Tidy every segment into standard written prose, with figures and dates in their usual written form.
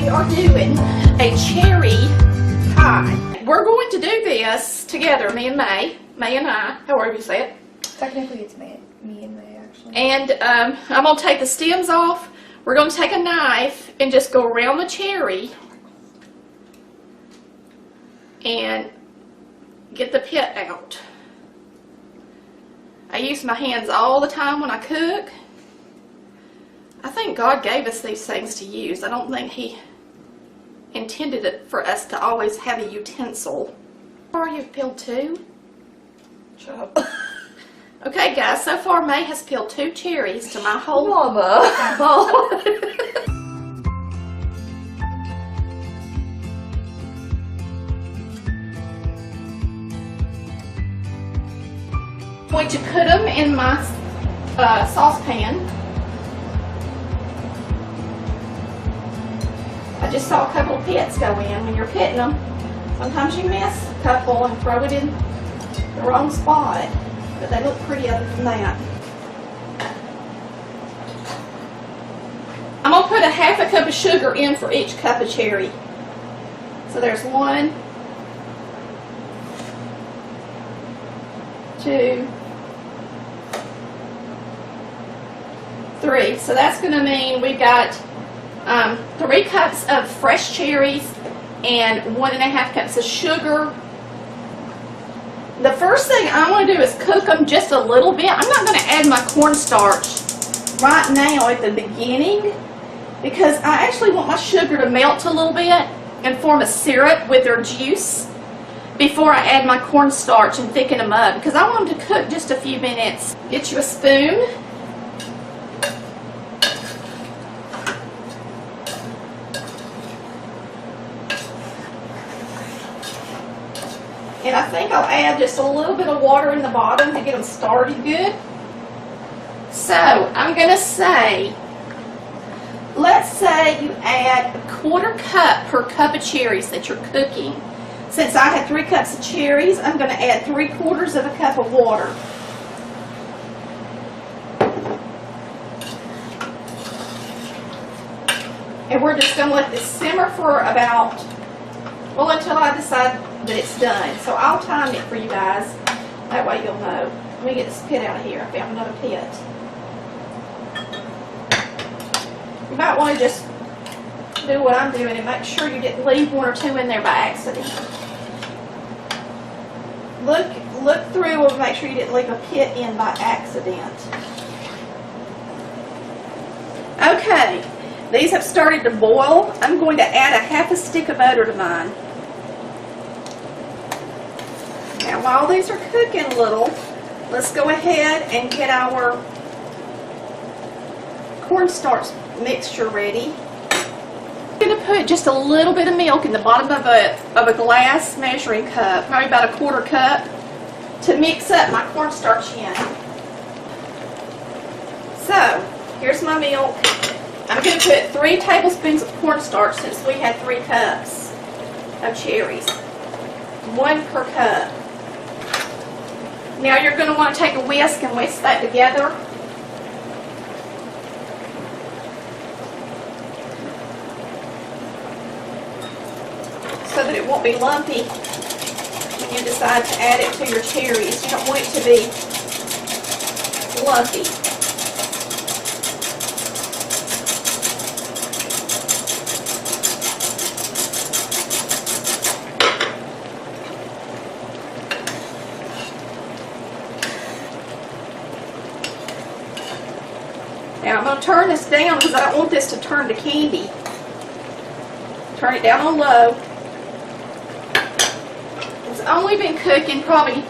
are doing a cherry pie. We're going to do this together, me and May and I, however you say it. Technically it's me and May actually. And I'm going to take the stems off. We're going to take a knife and just go around the cherry and get the pit out. I use my hands all the time when I cook. I think God gave us these things to use. I don't think He intended it for us to always have a utensil. How far you've peeled 2? Shut up. Okay guys, so far May has peeled 2 cherries to my whole Mama. bowl. I'm going to put them in my saucepan. I just saw a couple of pits go in. When you're pitting them, sometimes you miss a couple and throw it in the wrong spot, but they look pretty other than that. I'm going to put a ½ cup of sugar in for each cup of cherry. So there's 1, 2, 3. So that's going to mean we've got 3 cups of fresh cherries and 1½ cups of sugar. The first thing I want to do is cook them just a little bit. I'm not going to add my cornstarch right now at the beginning because I actually want my sugar to melt a little bit and form a syrup with their juice before I add my cornstarch and thicken them up, because I want them to cook just a few minutes. Get you a spoon. And I think I'll add just a little bit of water in the bottom to get them started good. So I'm going to say, let's say you add a ¼ cup per cup of cherries that you're cooking. Since I had 3 cups of cherries, I'm going to add 3/4 of a cup of water. And we're just going to let this simmer for about, well, until I decide that it's done. So I'll time it for you guys. That way you'll know. Let me get this pit out of here. I found another pit. You might want to just do what I'm doing and make sure you didn't leave 1 or 2 in there by accident. Look through and make sure you didn't leave a pit in by accident. Okay, these have started to boil. I'm going to add a ½ stick of butter to mine. Now while these are cooking a little, let's go ahead and get our cornstarch mixture ready. I'm going to put just a little bit of milk in the bottom of a glass measuring cup, probably about ¼ cup, to mix up my cornstarch in. So here's my milk. I'm going to put 3 tablespoons of cornstarch since we had 3 cups of cherries. 1 per cup. Now you're going to want to take a whisk and whisk that together. So that it won't be lumpy when you decide to add it to your cherries. You don't want it to be lumpy. Now I'm going to turn this down because I don't want this to turn to candy. Turn it down on low. It's only been cooking probably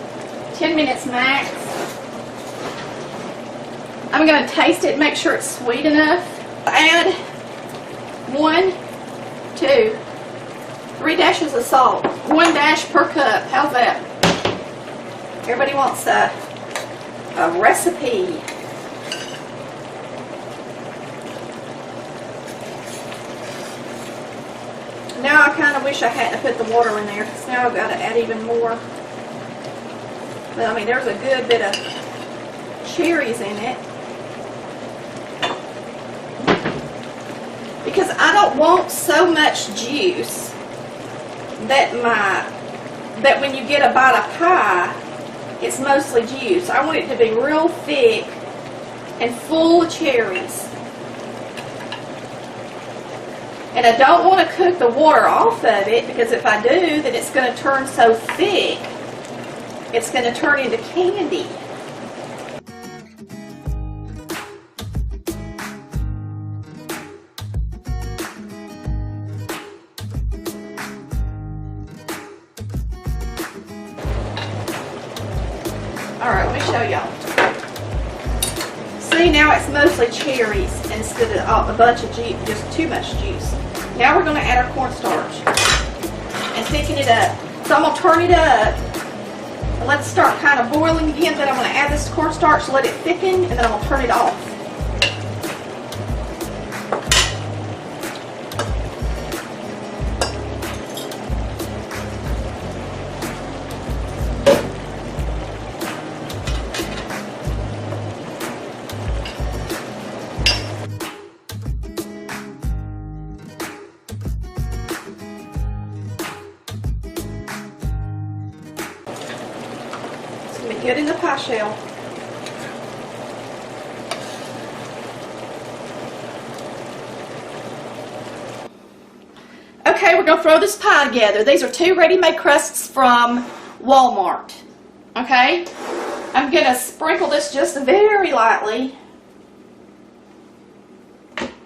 10 minutes max. I'm going to taste it and make sure it's sweet enough. Add 1, 2, 3 dashes of salt. 1 dash per cup. How's that? Everybody wants a recipe. Now I kind of wish I hadn't put the water in there, because now I've got to add even more. But I mean, there's a good bit of cherries in it. because I don't want so much juice that when you get a bite of pie, it's mostly juice. I want it to be real thick and full of cherries. And I don't want to cook the water off of it, because if I do, then it's going to turn so thick, it's going to turn into candy. Alright, let me show y'all. See, now it's mostly cherries instead of a bunch of juice, just too much juice. Now we're going to add our cornstarch and thicken it up. So I'm going to turn it up and let it start kind of boiling again. Then I'm going to add this cornstarch, let it thicken, and then I'm going to turn it off. Get in the pie shell. Okay, we're going to throw this pie together. These are 2 ready-made crusts from Walmart. Okay? I'm going to sprinkle this just very lightly.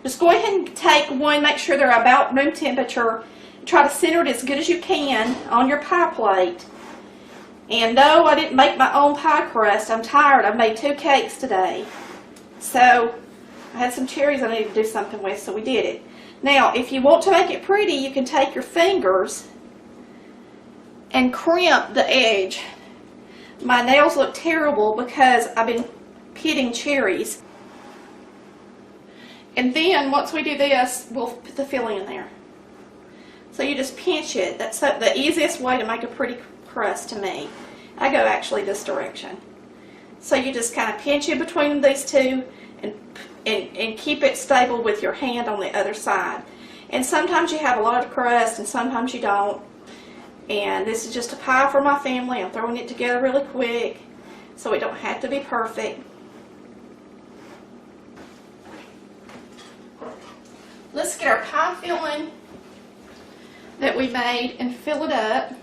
Just go ahead and take one, make sure they're about room temperature. Try to center it as good as you can on your pie plate. And no, I didn't make my own pie crust. I'm tired. I've made 2 cakes today. So, I had some cherries I needed to do something with, so we did it. Now, if you want to make it pretty, you can take your fingers and crimp the edge. My nails look terrible because I've been pitting cherries. And then, once we do this, we'll put the filling in there. So you just pinch it. That's the easiest way to make a pretty crust to me. I go actually this direction. So you just kind of pinch in between these two and keep it stable with your hand on the other side. And sometimes you have a lot of crust and sometimes you don't. And this is just a pie for my family. I'm throwing it together really quick so it don't have to be perfect. Let's get our pie filling that we made and fill it up.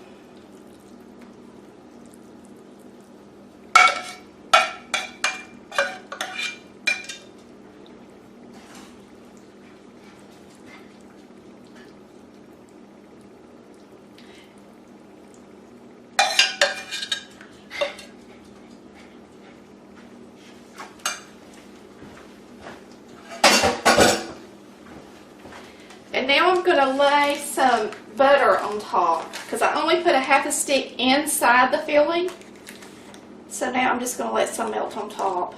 And now I'm going to lay some butter on top because I only put a half a stick inside the filling. So now I'm just going to let some melt on top.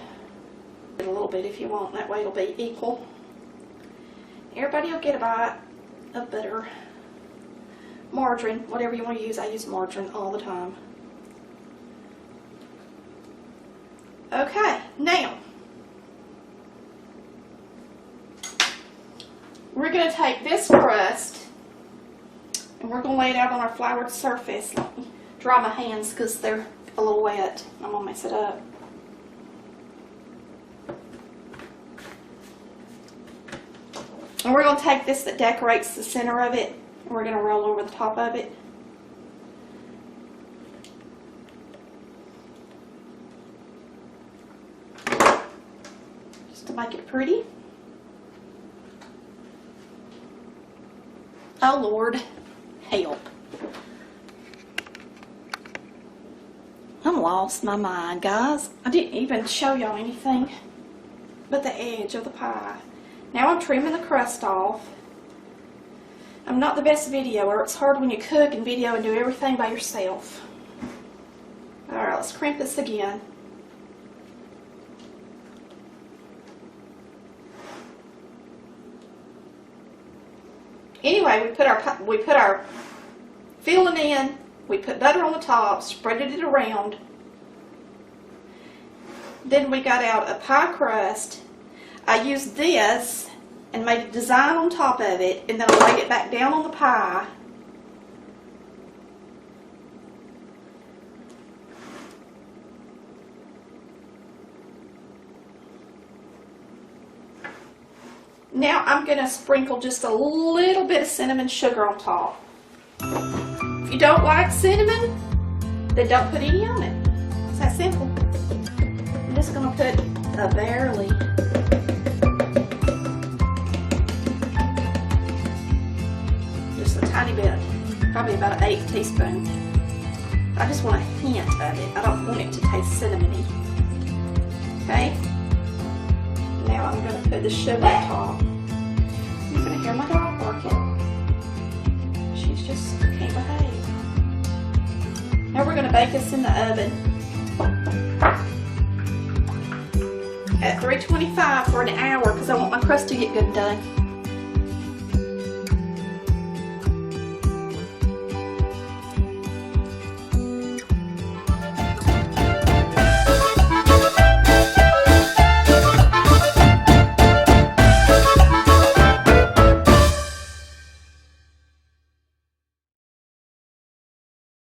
A little bit if you want, that way it'll be equal. Everybody will get a bite of butter. Margarine, whatever you want to use. I use margarine all the time. Okay, now we're going to take this crust and we're going to lay it out on our floured surface. Let me dry my hands because they're a little wet. I'm going to mess it up. And we're going to take this that decorates the center of it and we're going to roll over the top of it. Just to make it pretty. Oh Lord, help. I'm lost my mind, guys. I didn't even show y'all anything but the edge of the pie. Now I'm trimming the crust off. I'm not the best videoer. It's hard when you cook and video and do everything by yourself. Alright, let's crimp this again. Anyway, we put our filling in, we put butter on the top, spreaded it around. Then we got out a pie crust. I used this and made a design on top of it, and then I laid it back down on the pie. Now I'm going to sprinkle just a little bit of cinnamon sugar on top. If you don't like cinnamon, then don't put any on it. It's that simple. I'm just going to put a barely. Just a tiny bit. Probably about an 1/8 teaspoon. I just want a hint of it. I don't want it to taste cinnamony. Okay? Now I'm going to put the sugar on top. You're going to hear my dog barking. She's just can't behave. Now we're going to bake this in the oven at 325 for an hour because I want my crust to get good and done.